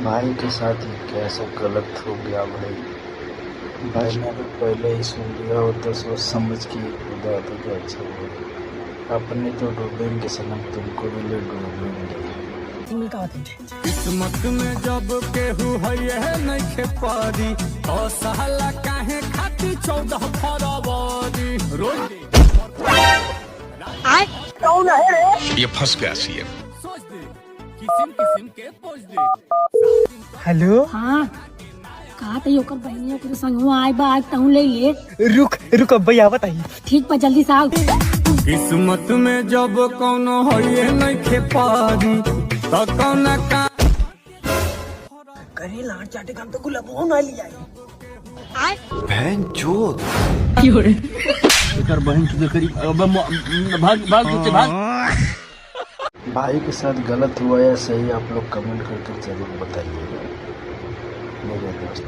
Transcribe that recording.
भाई के साथ ये कैसा गलत हो गया भाई। भाई मैंने पहले ही सुन लिया होता, सोच समझ के खुदा तो क्या अच्छा हुआ। अपने तो डूबेंगे सनम, तुमको भी ले डूबेंगे। किस्मत में जब केहू है नहीं पारी तो सहला काहे खाती 14 फरवरी रोज ये फंस गया सीएम। सोच दे किसिम किसिम के पोज दे। हेलो। हाँ कहा था ओकर बहनी ओकर संग आए बा आज तहु ले ले। रुक रुक भैया बताइए। ठीक बा जल्दी से आओ। किस्मत में जब कोनो है नहीं पारी तो कौन का करे लाट चाटे काम तो गुलाबो ना लिया है। बहन चोद भाई के साथ गलत हुआ या सही, आप लोग कमेंट करके जरूर बताइएगा मेरे दोस्त।